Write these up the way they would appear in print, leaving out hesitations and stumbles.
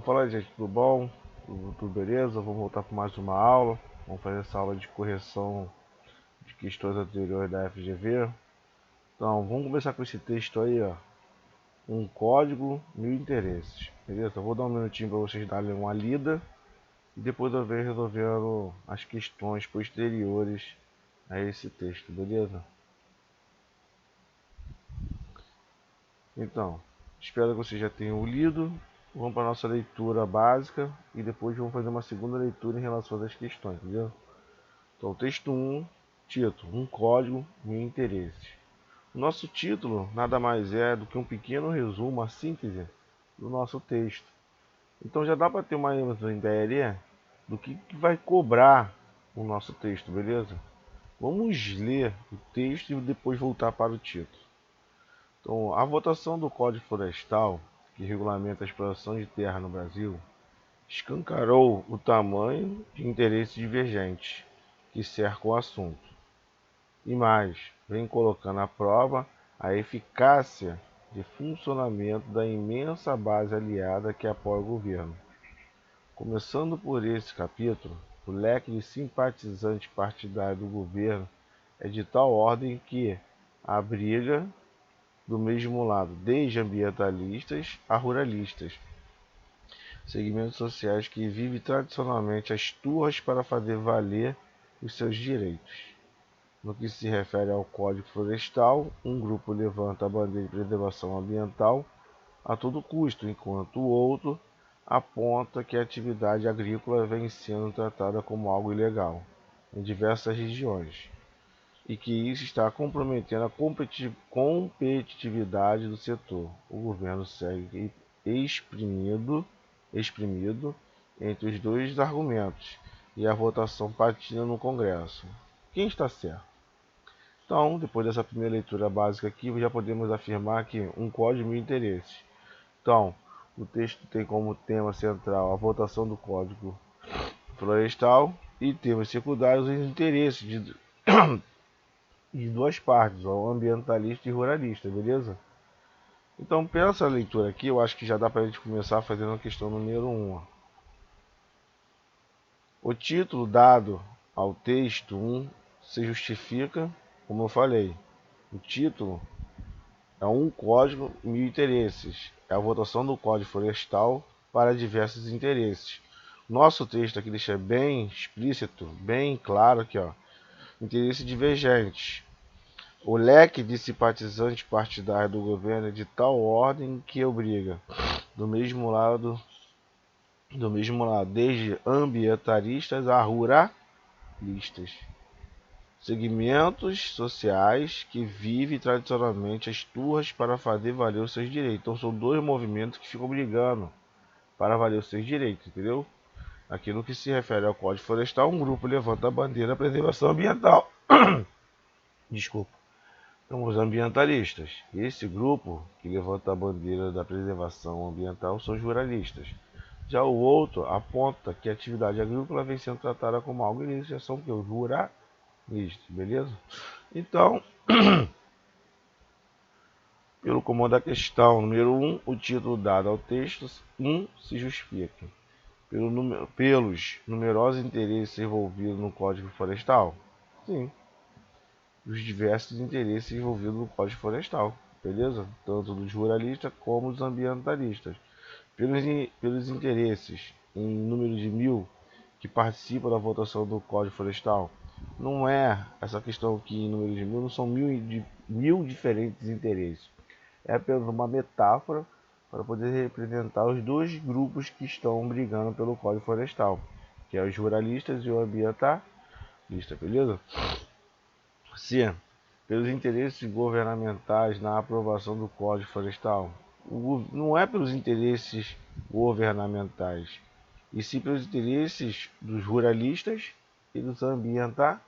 Fala aí, gente, tudo bom? Tudo beleza? Vamos voltar para mais uma aula. Vamos fazer essa aula de correção de questões anteriores da FGV. Então, vamos começar com esse texto aí, ó. Um código, mil interesses. Beleza? Eu vou dar um minutinho para vocês darem uma lida e depois eu venho resolvendo as questões posteriores a esse texto, beleza? Então, espero que vocês já tenham lido. Vamos para a nossa leitura básica e depois vamos fazer uma segunda leitura em relação às questões, entendeu? Então, texto 1, título, um código, mil interesses. O nosso título nada mais é do que um pequeno resumo, uma síntese do nosso texto. Então já dá para ter uma ideia ali do que vai cobrar o nosso texto, beleza? Vamos ler o texto e depois voltar para o título. Então, a votação do Código Florestal, que regulamenta a exploração de terra no Brasil, escancarou o tamanho de interesses divergentes que cercam o assunto. E mais, vem colocando à prova a eficácia de funcionamento da imensa base aliada que apoia o governo. Começando por esse capítulo, o leque de simpatizantes partidários do governo é de tal ordem que abriga do mesmo lado, desde ambientalistas a ruralistas, segmentos sociais que vivem tradicionalmente as turras para fazer valer os seus direitos. No que se refere ao Código Florestal, um grupo levanta a bandeira de preservação ambiental a todo custo, enquanto o outro aponta que a atividade agrícola vem sendo tratada como algo ilegal em diversas regiões e que isso está comprometendo a competitividade do setor. O governo segue exprimido entre os dois argumentos e a votação patina no Congresso. Quem está certo? Então, depois dessa primeira leitura básica aqui, já podemos afirmar que um código de interesses. Então, o texto tem como tema central a votação do Código Florestal e temas secundários os interesses de duas partes, o ambientalista e ruralista, beleza? Então, pela essa leitura aqui, eu acho que já dá para a gente começar fazendo a questão número 1. O título dado ao texto 1 se justifica, como eu falei. O título é um código mil interesses. É a votação do Código Florestal para diversos interesses. Nosso texto aqui deixa bem explícito, bem claro aqui, ó. Interesses divergentes. O leque de simpatizantes partidários do governo é de tal ordem que obriga, do mesmo lado, desde ambientalistas a ruralistas, segmentos sociais que vivem tradicionalmente as turras para fazer valer os seus direitos. Então são dois movimentos que ficam brigando para valer os seus direitos, entendeu? Aqui no que se refere ao Código Florestal, um grupo levanta a bandeira da preservação ambiental. Desculpa. Então, os ambientalistas. Esse grupo que levanta a bandeira da preservação ambiental são os ruralistas. Já o outro aponta que a atividade agrícola vem sendo tratada como algo ilícito, já são que os ruralistas, beleza? Então, pelo comando da questão número 1, o título dado ao texto 1 se justifica. Pelos numerosos interesses envolvidos no Código Florestal? Sim, os diversos interesses envolvidos no Código Florestal, beleza? Tanto dos ruralistas como dos ambientalistas. Pelos interesses em número de 1000 que participam da votação do Código Florestal, não é essa questão que em número de 1000 não são mil diferentes interesses. É apenas uma metáfora para poder representar os dois grupos que estão brigando pelo Código Florestal, que é os ruralistas e o ambientalista, beleza? C. Pelos interesses governamentais na aprovação do Código Florestal. Não é pelos interesses governamentais, e sim pelos interesses dos ruralistas e dos ambientalistas.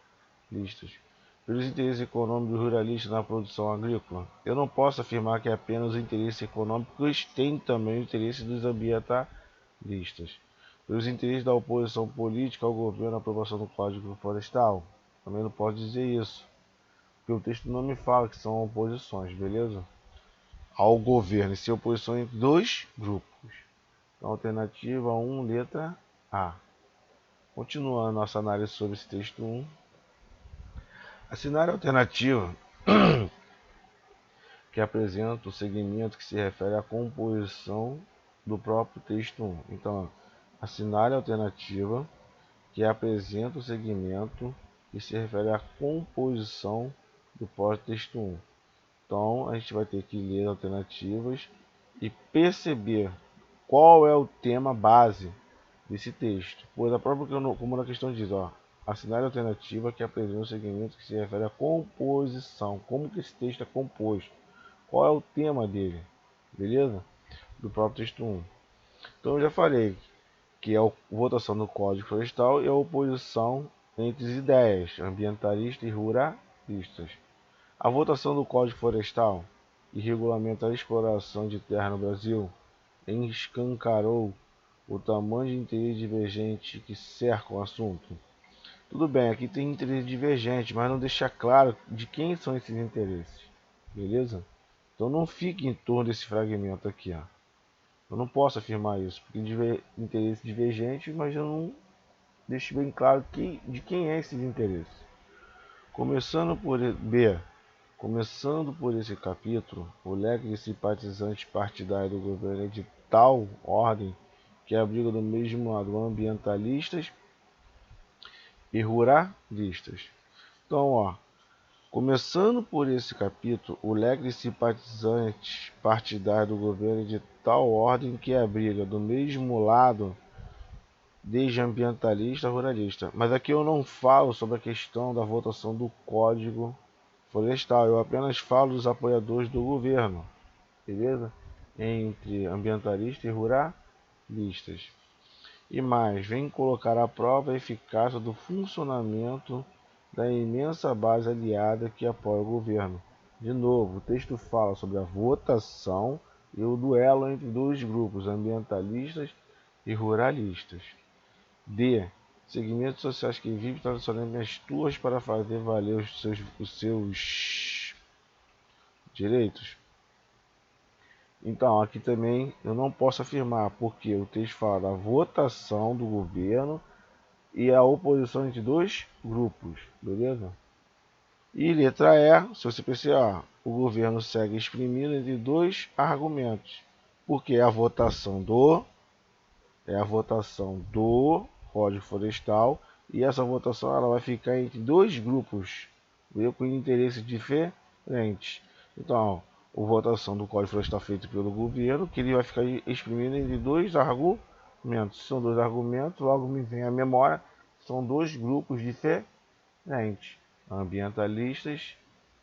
Pelos interesses econômicos dos ruralistas na produção agrícola. Eu não posso afirmar que é apenas o interesse econômico, pois tem também o interesse dos ambientalistas. Pelos interesses da oposição política ao governo na aprovação do Código Florestal. Também não posso dizer isso, porque o texto não me fala que são oposições, beleza? Ao governo, e se oposição entre dois grupos. Então, alternativa 1, letra A. Continuando nossa análise sobre esse texto 1. Assinar a alternativa que apresenta o segmento que se refere à composição do próprio texto 1. Então, assinar a alternativa que apresenta o segmento que se refere à composição do próprio texto 1. Então, a gente vai ter que ler alternativas e perceber qual é o tema base desse texto. Pois a própria, como na questão diz, assinar a alternativa que apresenta o segmento que se refere à composição. Como que esse texto é composto? Qual é o tema dele? Beleza? Do próprio texto 1. Então eu já falei que é a votação do Código Florestal e a oposição entre as ideias ambientalistas e ruralistas. A votação do Código Florestal e regulamenta a exploração de terra no Brasil escancarou o tamanho de interesse divergente que cerca o assunto. Tudo bem, aqui tem interesse divergente, mas não deixa claro de quem são esses interesses. Beleza? Então não fique em torno desse fragmento aqui. Eu não posso afirmar isso, porque interesse divergente, mas eu não deixo bem claro de quem é esses interesses. Começando por B. Começando por esse capítulo, o leque de simpatizantes partidários do governo é de tal ordem que abriga do mesmo lado ambientalistas e ruralistas. Então, começando por esse capítulo, o leque de simpatizantes partidários do governo é de tal ordem que abriga do mesmo lado desde ambientalista a ruralista. Mas aqui eu não falo sobre a questão da votação do Código Florestal, eu apenas falo dos apoiadores do governo, beleza? Entre ambientalistas e ruralistas. E mais, vem colocar à prova a eficácia do funcionamento da imensa base aliada que apoia o governo. De novo, o texto fala sobre a votação e o duelo entre dois grupos, ambientalistas e ruralistas. D. Segmentos sociais que vivem tradicionalmente as tuas para fazer valer os seus direitos. Então, aqui também eu não posso afirmar, porque o texto fala da votação do governo e a oposição entre dois grupos, beleza? E letra E, se você perceber, o governo segue exprimindo entre dois argumentos, porque é a votação do Código Florestal e essa votação ela vai ficar entre dois grupos, com interesses diferentes. Então, a votação do Código Florestal feito pelo governo, que ele vai ficar exprimindo entre dois argumentos. São dois argumentos, logo me vem à memória, são dois grupos diferentes, ambientalistas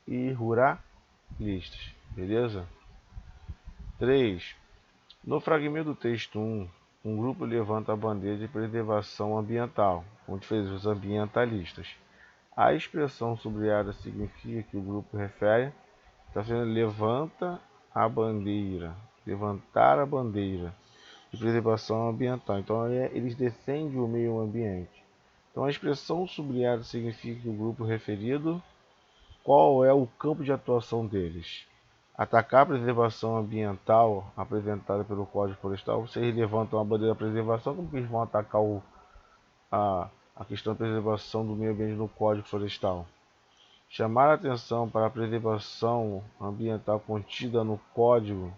e ruralistas, beleza? 3. No fragmento do texto 1, um grupo levanta a bandeira de preservação ambiental, onde fez os ambientalistas. A expressão sublinhada significa que o grupo refere, está sendo levantar a bandeira de preservação ambiental. Então eles defendem o meio ambiente. Então a expressão sublinhada significa que o grupo referido, qual é o campo de atuação deles? Atacar a preservação ambiental apresentada pelo Código Florestal. Vocês levantam a bandeira da preservação, como que eles vão atacar a questão da preservação do meio ambiente no Código Florestal? Chamar a atenção para a preservação ambiental contida no Código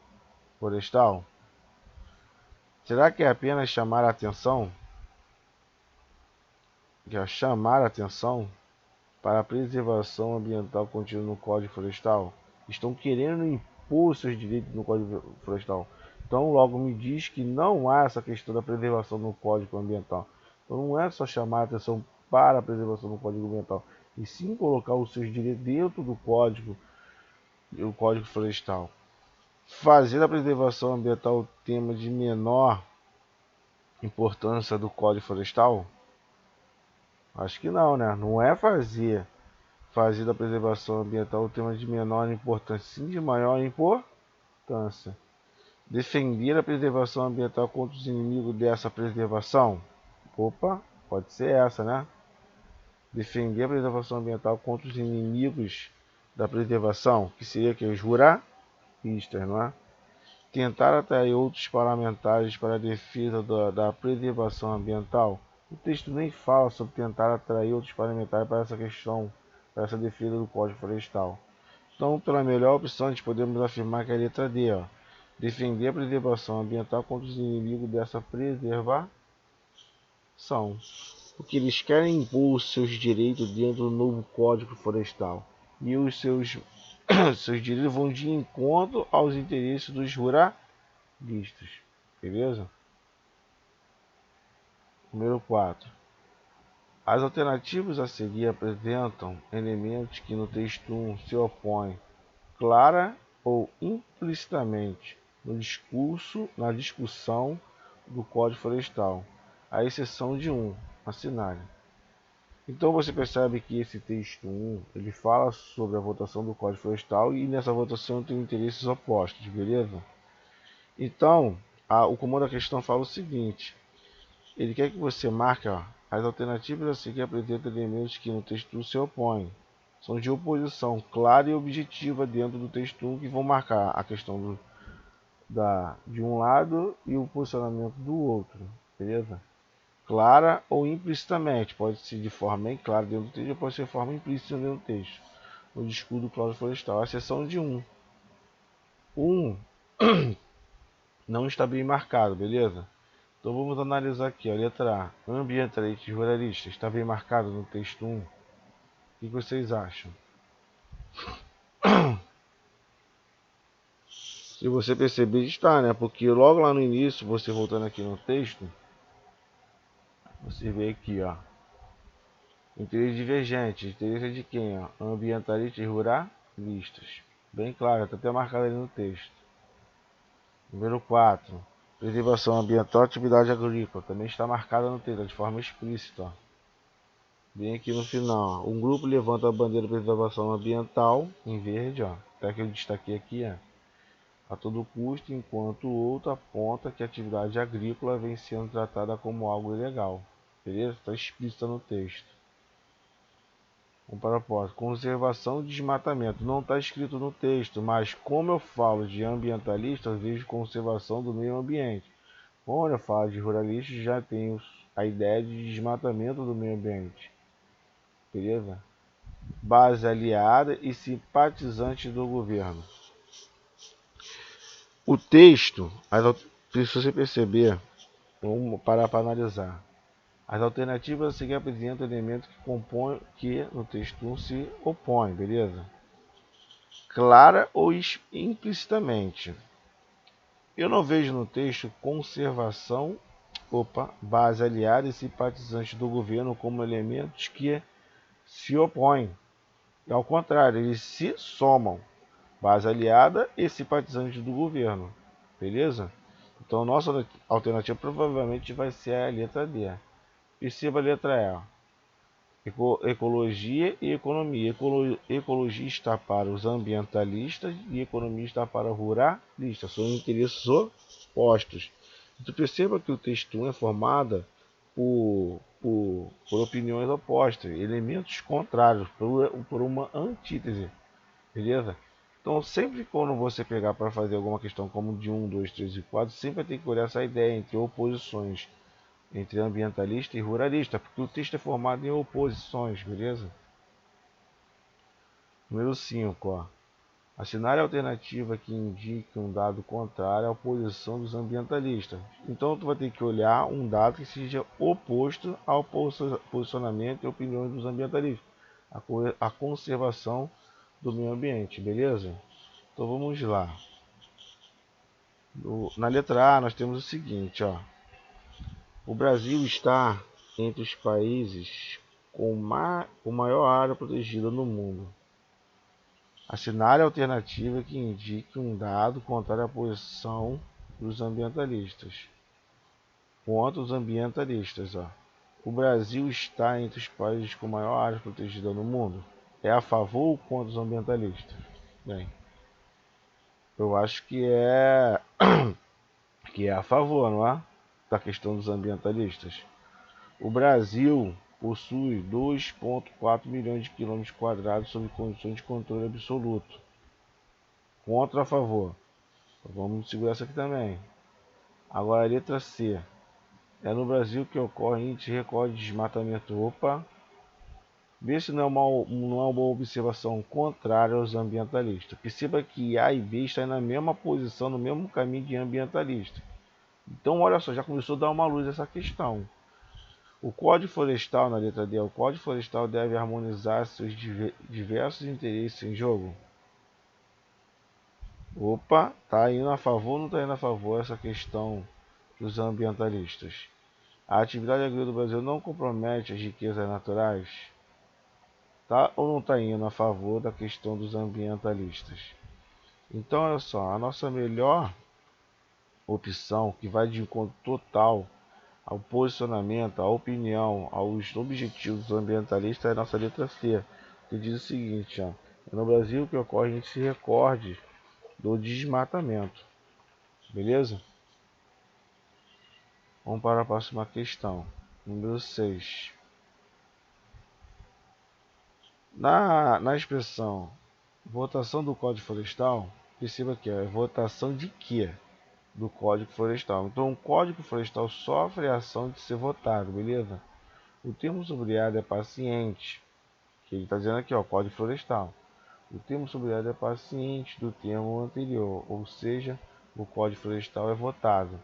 Florestal? Será que é apenas chamar a atenção? Chamar a atenção para a preservação ambiental contida no Código Florestal? Estão querendo impor seus direitos no Código Florestal. Então, logo me diz que não há essa questão da preservação no Código Ambiental. Então, não é só chamar a atenção para a preservação no Código Ambiental, e sim colocar os seus direitos dentro do Código Florestal. Fazer a preservação ambiental o tema de menor importância do Código Florestal? Acho que não, né? Não é fazer da preservação ambiental o tema de menor importância, sim de maior importância. Defender a preservação ambiental contra os inimigos dessa preservação? Opa, pode ser essa, né? Defender a preservação ambiental contra os inimigos da preservação, que seria que os ruralistas, não é? tentar atrair outros parlamentares para a defesa da preservação ambiental. O texto nem fala sobre tentar atrair outros parlamentares para essa questão, para essa defesa do Código Florestal. Então, pela melhor opção, nós podemos afirmar que é a letra D, ó, defender a preservação ambiental contra os inimigos dessa preservação. Porque eles querem impor os seus direitos dentro do novo Código Florestal. E os seus direitos vão de encontro aos interesses dos ruralistas. Beleza? Número 4. As alternativas a seguir apresentam elementos que no texto 1 se opõem, clara ou implicitamente, na discussão do Código Florestal, à exceção de um, assinale. Então você percebe que esse texto 1, ele fala sobre a votação do Código Florestal e nessa votação tem interesses opostos, beleza? Então, o comando da questão fala o seguinte, ele quer que você marque, ó, as alternativas a seguir apresentam elementos que no texto 1 se opõem. São de oposição clara e objetiva dentro do texto 1 que vão marcar a questão de um lado e o posicionamento do outro, beleza? Clara ou implicitamente, pode ser de forma bem clara dentro do texto, ou pode ser de forma implícita dentro do texto. No discurso do Código Florestal, a exceção de um. Não está bem marcado, beleza? Então vamos analisar aqui, a letra A. Ambientalistas e ruralistas, está bem marcado no texto 1. O que vocês acham? Se você perceber, está, né? Porque logo lá no início, você voltando aqui no texto, você vê aqui, ó, interesse divergente. Interesse de quem, ó? Ambientalistas e ruralistas. Bem claro, está até marcado ali no texto. Número 4. Preservação ambiental e atividade agrícola. Também está marcada no texto, de forma explícita, ó. Bem aqui no final. Um grupo levanta a bandeira de preservação ambiental, em verde, ó. Até que eu destaquei aqui, a todo custo, enquanto o outro aponta que a atividade agrícola vem sendo tratada como algo ilegal. Beleza? Está explícita no texto. Um propósito. Conservação e desmatamento. Não está escrito no texto, mas como eu falo de ambientalista, eu vejo conservação do meio ambiente. Quando eu falo de ruralista, já tenho a ideia de desmatamento do meio ambiente. Beleza? Base aliada e simpatizante do governo. O texto, se você perceber, vamos parar para analisar. As alternativas a seguir apresentam elementos que compõem, que no texto 1 se opõem, beleza? Clara ou implicitamente. Eu não vejo no texto conservação, base aliada e simpatizante do governo como elementos que se opõem. Ao contrário, eles se somam. Base aliada e simpatizante do governo. Beleza? Então, nossa alternativa provavelmente vai ser a letra D. Perceba a letra E. Ecologia e economia. Ecologia está para os ambientalistas e economia está para os ruralistas. São interesses opostos. Então, perceba que o texto 1 é formado por opiniões opostas, elementos contrários, por uma antítese. Beleza? Então, sempre quando você pegar para fazer alguma questão como de 1, 2, 3 e 4, sempre vai ter que olhar essa ideia entre oposições, entre ambientalista e ruralista, porque o texto é formado em oposições, beleza? Número 5, ó. Assinale a alternativa que indique um dado contrário à posição dos ambientalistas. Então, tu vai ter que olhar um dado que seja oposto ao posicionamento e opiniões dos ambientalistas. A conservação do meio ambiente, beleza? Então vamos lá. Na letra A nós temos o seguinte, ó. O Brasil está entre os países com maior área protegida no mundo. Assinale a alternativa que indique um dado contrário à posição dos ambientalistas. Contra os ambientalistas, ó. O Brasil está entre os países com maior área protegida no mundo. É a favor ou contra os ambientalistas? Bem, eu acho que é a favor, não é? Da questão dos ambientalistas. O Brasil possui 2,4 milhões de quilômetros quadrados sob condições de controle absoluto. Contra a favor. Vamos segurar essa aqui também. Agora a letra C. É no Brasil que ocorre índice recorde de desmatamento. Opa! Vê se não é uma observação contrária aos ambientalistas. Perceba que A e B estão na mesma posição, no mesmo caminho de ambientalista. Então, olha só, já começou a dar uma luz essa questão. O Código Florestal, na letra D, o Código Florestal deve harmonizar seus diversos interesses em jogo. Opa, tá indo a favor ou não está indo a favor essa questão dos ambientalistas? A atividade agrícola do Brasil não compromete as riquezas naturais? Tá ou não está indo a favor da questão dos ambientalistas? Então, olha só, a nossa melhor opção, que vai de encontro total ao posicionamento, à opinião, aos objetivos ambientalistas, é a nossa letra C, que diz o seguinte, ó, é no Brasil que ocorre esse recorde do desmatamento. Beleza? Vamos para a próxima questão. Número 6. Na expressão votação do Código Florestal, perceba que é votação de quê? Do Código Florestal. Então, o Código Florestal sofre a ação de ser votado, beleza? O termo subsidiário é paciente, que ele está dizendo aqui, ó, Código Florestal. O termo subsidiário é paciente do termo anterior, ou seja, o Código Florestal é votado.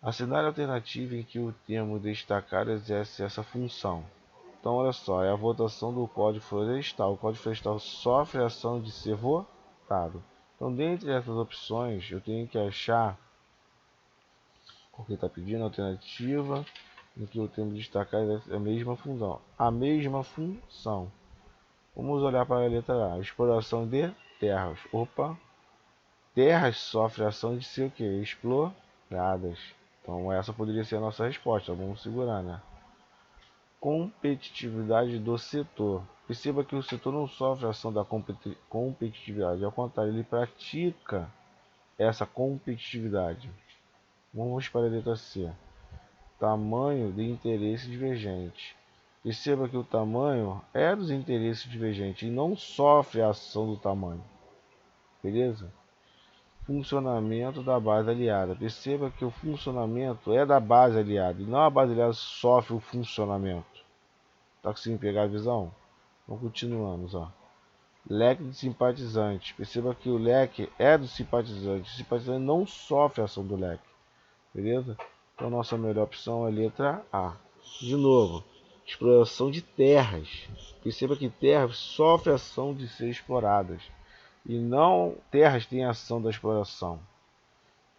A cenário alternativo em que o termo destacado exerce essa função. Então, olha só, é a votação do Código Florestal. O Código Florestal sofre a ação de ser votado. Então, dentre essas opções, eu tenho que achar o que está pedindo, alternativa em que o termo destacado exerce a mesma função. A mesma função. Vamos olhar para a letra A. Exploração de terras. Opa! Terras sofrem a ação de ser o quê? Exploradas. Então essa poderia ser a nossa resposta. Vamos segurar, né? Competitividade do setor. Perceba que o setor não sofre a ação da competitividade. Ao contrário, ele pratica essa competitividade. Vamos para a letra C. Tamanho de interesse divergente. Perceba que o tamanho é dos interesses divergentes e não sofre a ação do tamanho. Beleza? Funcionamento da base aliada. Perceba que o funcionamento é da base aliada e não a base aliada sofre o funcionamento. Tá conseguindo pegar a visão? Então continuamos, ó. Leque de simpatizantes. Perceba que o leque é do simpatizante. O simpatizante não sofre a ação do leque. Beleza? Então nossa melhor opção é a letra A. De novo, exploração de terras. Perceba que terras sofrem a ação de ser exploradas. E não terras têm ação da exploração.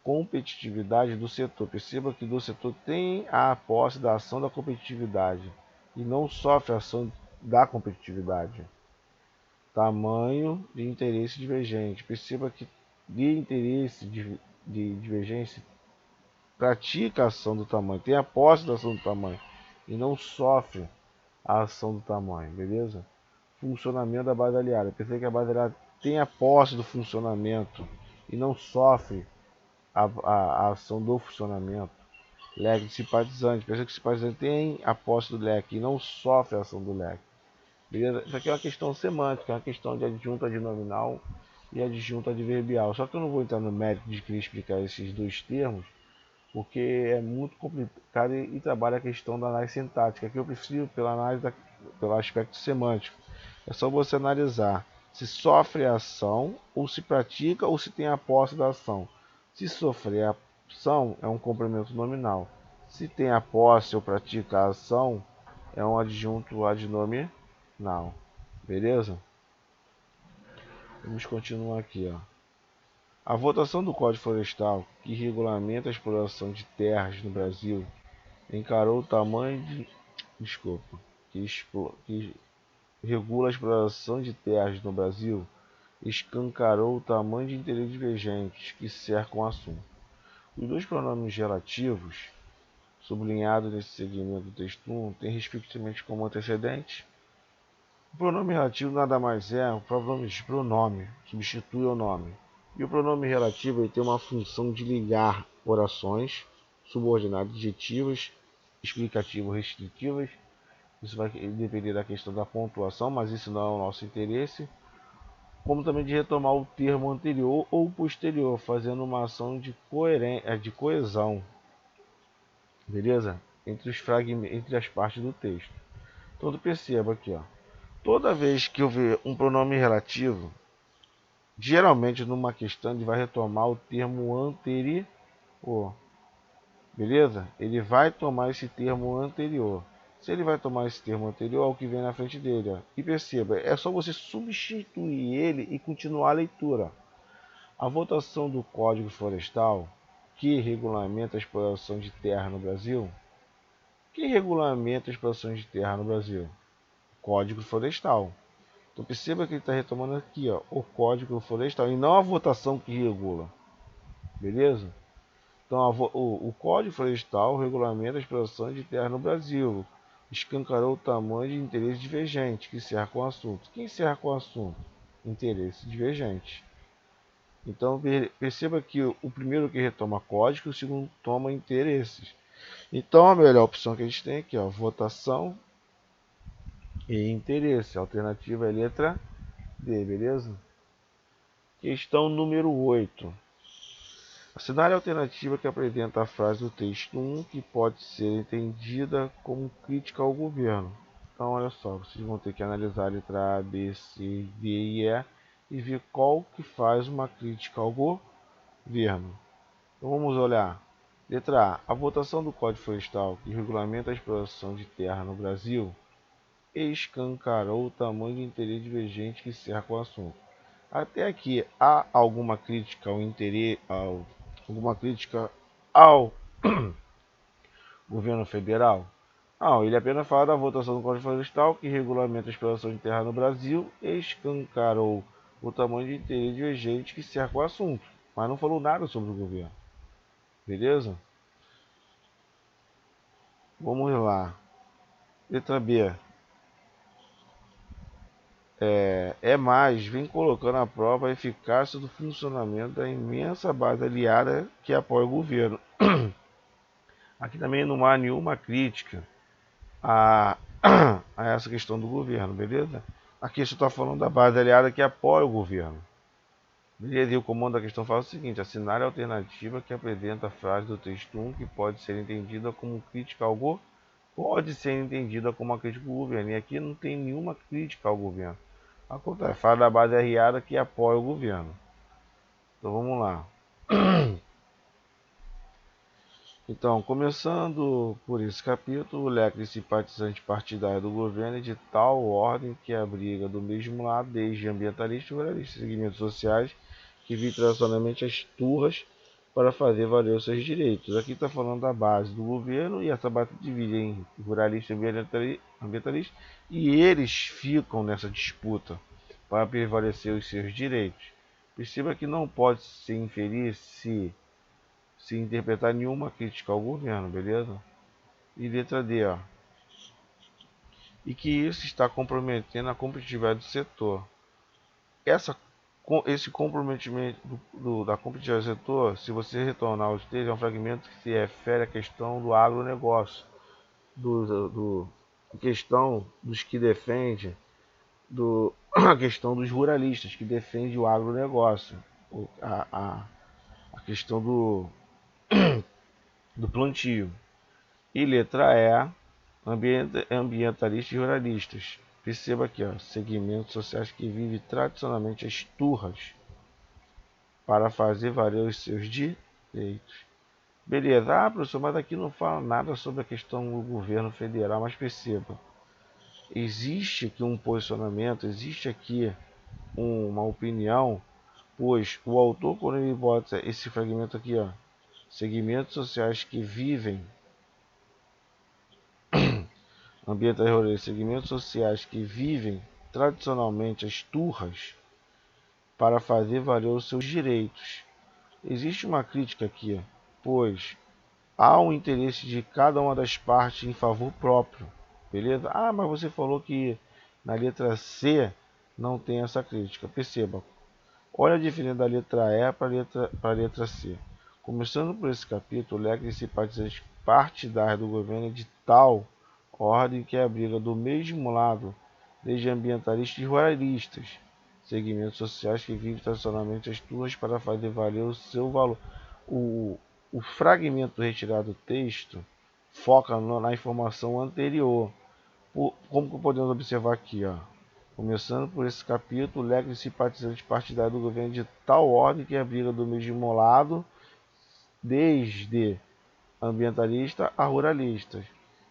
Competitividade do setor. Perceba que do setor tem a posse da ação da competitividade e não sofre a ação da competitividade. Tamanho de interesse divergente. Perceba que de interesse de divergência pratica a ação do tamanho, tem a posse da ação do tamanho e não sofre a ação do tamanho, beleza? Funcionamento da base aliada. Perceba que a base aliada tem a posse do funcionamento e não sofre a ação do funcionamento. Leque de simpatizante. Perceba que o simpatizante tem a posse do leque e não sofre a ação do leque. Beleza? Isso aqui é uma questão semântica, é uma questão de adjunta adnominal e adjunta adverbial. Só que eu não vou entrar no mérito de querer explicar esses dois termos, porque é muito complicado e trabalha a questão da análise sintática, que eu prefiro pela análise pelo aspecto semântico. É só você analisar se sofre a ação, ou se pratica, ou se tem a posse da ação. Se sofrer a ação, é um complemento nominal. Se tem a posse ou pratica a ação, é um adjunto adnominal. Beleza? Vamos continuar aqui, ó. A votação do Código Florestal, que regulamenta a exploração de terras no Brasil, encarou o tamanho de. Desculpa. Que regula a exploração de terras no Brasil, escancarou o tamanho de interesses divergentes que cercam o assunto. Os dois pronomes relativos, sublinhados nesse segmento do texto 1, têm respectivamente como antecedente. O pronome relativo nada mais é o pronome, substitui o nome. E o pronome relativo ele tem uma função de ligar orações subordinadas adjetivas, explicativas, restritivas. Isso vai depender da questão da pontuação, mas isso não é o nosso interesse. como também de retomar o termo anterior ou posterior, fazendo uma ação de coesão, beleza? Entre os fragmentos, entre as partes do texto. Então tu perceba aqui, ó. Toda vez que eu ver um pronome relativo, geralmente numa questão ele vai retomar o termo anterior, beleza? Ele vai tomar esse termo anterior. Se ele vai tomar esse termo anterior, é o que vem na frente dele, ó. E perceba, é só você substituir ele e continuar a leitura. A votação do Código Florestal, que regulamenta a exploração de terra no Brasil. Quem regulamenta a exploração de terra no Brasil? Código Florestal. Então perceba que ele está retomando aqui, ó, o Código Florestal, e não a votação que regula. Beleza? Então o Código Florestal regulamenta a exploração de terra no Brasil. Escancarou o tamanho de interesse divergente que cerca o assunto. Quem cerca o assunto? Interesse divergente. Então perceba que o primeiro que retoma código, o segundo toma interesses. Então a melhor opção que a gente tem aqui, ó, votação e interesse. A alternativa é a letra D, beleza? Questão número 8. Assinale a alternativa que apresenta a frase do texto 1 que pode ser entendida como crítica ao governo. Então olha só, vocês vão ter que analisar a letra A, B, C, D e E ver qual que faz uma crítica ao governo. Então vamos olhar. Letra A. A votação do Código Florestal, que regulamenta a exploração de terra no Brasil, escancarou o tamanho de interesse divergente que cerca o assunto. Até aqui, há alguma crítica ao interesse, alguma crítica ao governo federal? Não, ele apenas fala da votação do Código Florestal, que regulamenta a exploração de terra no Brasil, escancarou o tamanho de interesse divergente que cerca o assunto, mas não falou nada sobre o governo. Beleza? Vamos lá. Letra B. Vem colocando à prova a eficácia do funcionamento da imensa base aliada que apoia o governo. Aqui também não há nenhuma crítica a, a essa questão do governo, beleza? Aqui você está falando da base aliada que apoia o governo. Beleza? E o comando da questão fala o seguinte: assinar a alternativa que apresenta a frase do texto 1 que pode ser entendida como crítica ao governo. Pode ser entendida como uma crítica ao governo. E aqui não tem nenhuma crítica ao governo. Acontece, fala da base aliada que apoia o governo. Então vamos lá. Então, começando por esse capítulo, o leque de simpatizante partidário do governo é de tal ordem que abriga do mesmo lado desde ambientalistas e ruralistas, segmentos sociais que vivem tradicionalmente as turras para fazer valer os seus direitos. Aqui está falando da base do governo e essa base divide em ruralista e ambientalista e eles ficam nessa disputa para prevalecer os seus direitos. Perceba que não pode se inferir se interpretar nenhuma crítica ao governo, beleza? E letra D, ó. E que isso está comprometendo a competitividade do setor. Esse comprometimento da competitividade do setor, se você retornar aos textos, é um fragmento que se refere à questão do agronegócio, a questão dos que defendem, a questão dos ruralistas que defendem o agronegócio, a questão do plantio. E letra E, ambientalistas e ruralistas. Perceba aqui, ó, segmentos sociais que vivem tradicionalmente as turras para fazer valer os seus direitos. Beleza, professor, mas aqui não fala nada sobre a questão do governo federal, mas perceba, existe aqui um posicionamento, existe aqui uma opinião, pois o autor, quando ele bota esse fragmento aqui, ó, segmentos sociais que vivem ambientais e segmentos sociais que vivem tradicionalmente as turras para fazer valer os seus direitos. Existe uma crítica aqui, pois há um interesse de cada uma das partes em favor próprio, beleza? Ah, mas você falou que na letra C não tem essa crítica. Perceba, olha a diferença da letra E para a letra C. Começando por esse capítulo, o leque de simpatizantes partidários do governo é de tal ordem que abriga do mesmo lado desde ambientalistas e ruralistas, segmentos sociais que vivem tradicionalmente as turmas para fazer valer o seu valor. O fragmento retirado do texto foca na informação anterior. Como podemos observar aqui, ó, começando por esse capítulo, legam de simpatizantes partidários do governo de tal ordem que abriga do mesmo lado, desde ambientalista a ruralistas.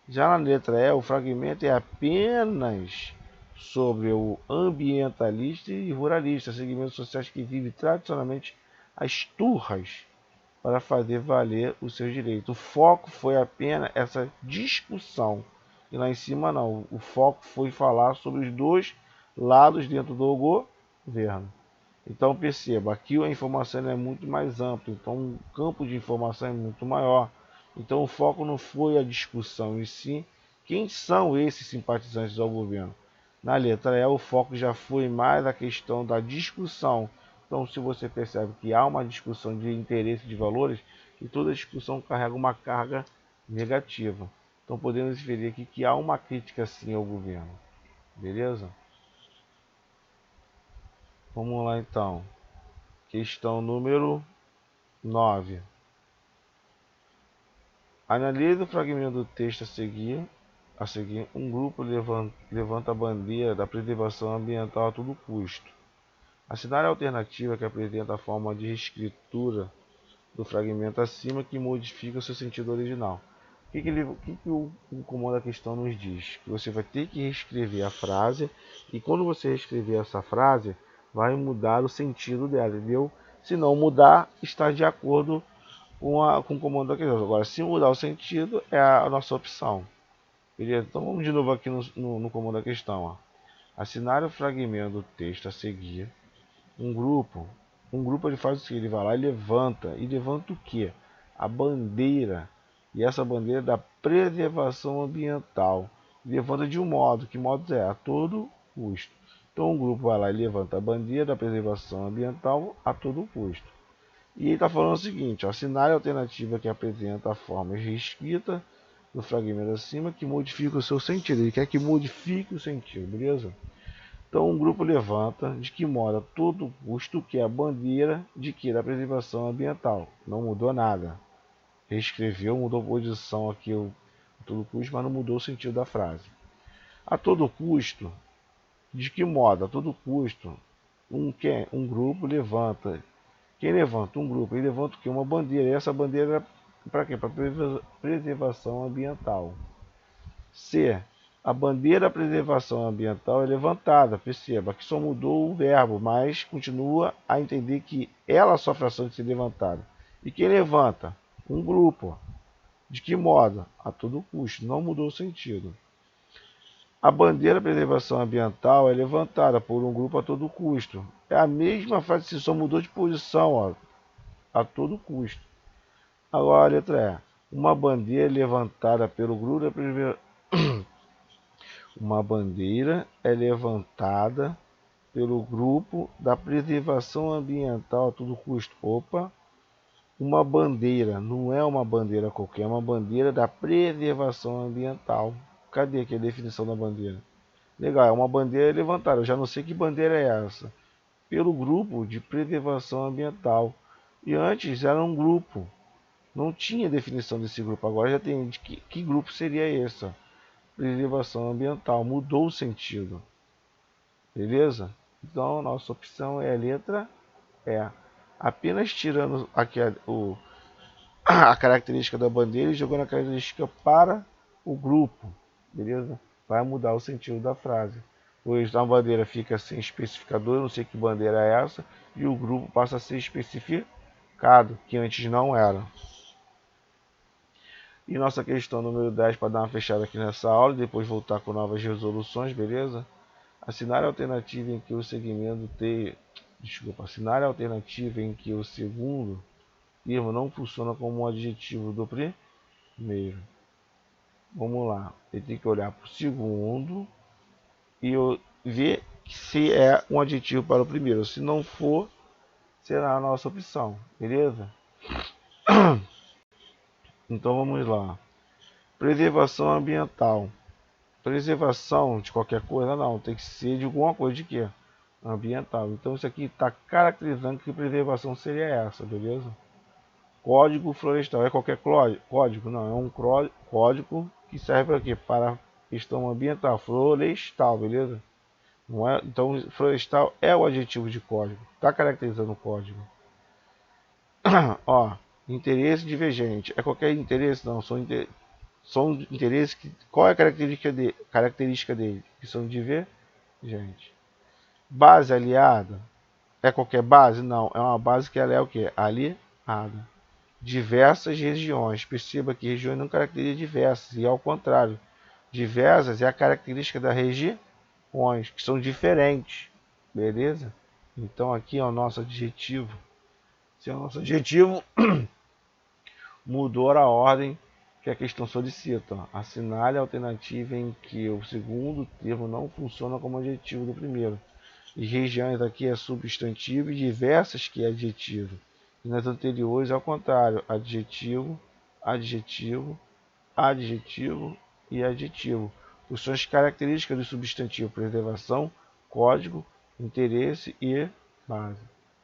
Já na letra E, o fragmento é apenas sobre o ambientalista e ruralista, segmentos sociais que vivem tradicionalmente as turras para fazer valer os seus direitos. O foco foi apenas essa discussão. E lá em cima não. O foco foi falar sobre os dois lados dentro do governo. Então perceba, aqui a informação é muito mais ampla, então o campo de informação é muito maior. Então o foco não foi a discussão, e sim quem são esses simpatizantes ao governo. Na letra E, o foco já foi mais a questão da discussão. Então, se você percebe que há uma discussão de interesse de valores, e toda discussão carrega uma carga negativa. Então, podemos inferir aqui que há uma crítica sim ao governo. Beleza? Vamos lá então. Questão número 9. Analise o fragmento do texto a seguir. Um grupo levanta a bandeira da preservação ambiental a todo custo. Assinale a alternativa que apresenta a forma de reescritura do fragmento acima que modifica o seu sentido original. O que o comando da questão nos diz? Que você vai ter que reescrever a frase, e quando você reescrever essa frase, vai mudar o sentido dela, entendeu? Se não mudar, está de acordo com o comando da questão. Agora, se mudar o sentido, é a nossa opção. Beleza? Então vamos de novo aqui no comando da questão. Ó. Assinar o fragmento do texto a seguir. Um grupo ele faz o seguinte, ele vai lá e levanta. E levanta o quê? A bandeira. E essa bandeira é da preservação ambiental. Levanta de um modo. Que modo é? A todo custo. Então o grupo vai lá e levanta a bandeira da preservação ambiental a todo custo. E ele está falando o seguinte, ó, assinale a alternativa que apresenta a forma reescrita do fragmento acima que modifica o seu sentido. Ele quer que modifique o sentido, beleza? Então o grupo levanta de que modo a todo custo que é a bandeira de que? Da preservação ambiental. Não mudou nada. Reescreveu, mudou a posição aqui a todo custo, mas não mudou o sentido da frase. A todo custo, de que modo? A todo custo, um grupo levanta. Quem levanta? Um grupo. Ele levanta o quê? Uma bandeira. E essa bandeira é para quê? Para preservação ambiental. C. A bandeira da preservação ambiental é levantada. Perceba que só mudou o verbo, mas continua a entender que ela sofre a ação de ser levantada. E quem levanta? Um grupo. De que modo? A todo custo. Não mudou o sentido. A bandeira da preservação ambiental é levantada por um grupo a todo custo. É a mesma frase, só mudou de posição, ó, a todo custo. Agora a letra E. Uma bandeira levantada pelo grupo Uma bandeira é levantada pelo grupo da preservação ambiental a todo custo. Opa! Uma bandeira, não é uma bandeira qualquer, é uma bandeira da preservação ambiental. Cadê aqui a definição da bandeira? Legal, é uma bandeira levantada. Eu já não sei que bandeira é essa. Pelo grupo de preservação ambiental. E antes era um grupo. Não tinha definição desse grupo. Agora já tem de que grupo seria esse? Preservação ambiental. Mudou o sentido. Beleza? Então nossa opção é a letra E. Apenas tirando aqui a característica da bandeira e jogando a característica para o grupo. Beleza? Vai mudar o sentido da frase. Pois a bandeira fica sem especificador, eu não sei que bandeira é essa, e o grupo passa a ser especificado, que antes não era. E nossa questão número 10, para dar uma fechada aqui nessa aula e depois voltar com novas resoluções, beleza? Assinar a alternativa em que o segmento assinar a alternativa em que o segundo termo não funciona como um adjetivo do primeiro. Vamos lá, ele tem que olhar para o segundo e ver se é um adjetivo para o primeiro. Se não for, será a nossa opção, beleza? Então vamos lá. Preservação ambiental. Preservação de qualquer coisa? Não, tem que ser de alguma coisa de quê? ambiental. Então isso aqui está caracterizando que preservação seria essa, beleza? Código florestal é qualquer código? Não, é um código que serve para quê? Para questão ambiental, florestal, beleza? Não é, então florestal é o adjetivo de código, está caracterizando o código. Ó, interesse divergente é qualquer interesse? Não, são interesses que qual é a característica dele? Que são divergentes. Base aliada é qualquer base? Não, é uma base que ela é o que? Aliada. Diversas regiões. Perceba que regiões não caracterizam diversas, e ao contrário, diversas é a característica das regiões, que são diferentes. Beleza? Então aqui é o nosso adjetivo. Se é o nosso adjetivo, mudou a ordem que a questão solicita. Assinale a alternativa em que o segundo termo não funciona como adjetivo do primeiro. E regiões aqui é substantivo e diversas que é adjetivo. E nas anteriores, ao contrário, adjetivo, adjetivo, adjetivo e adjetivo. Funções características do substantivo: preservação, código, interesse e base.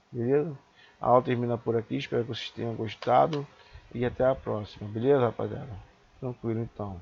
Beleza? A aula termina por aqui. Espero que vocês tenham gostado. E até a próxima. Beleza, rapaziada? Tranquilo então.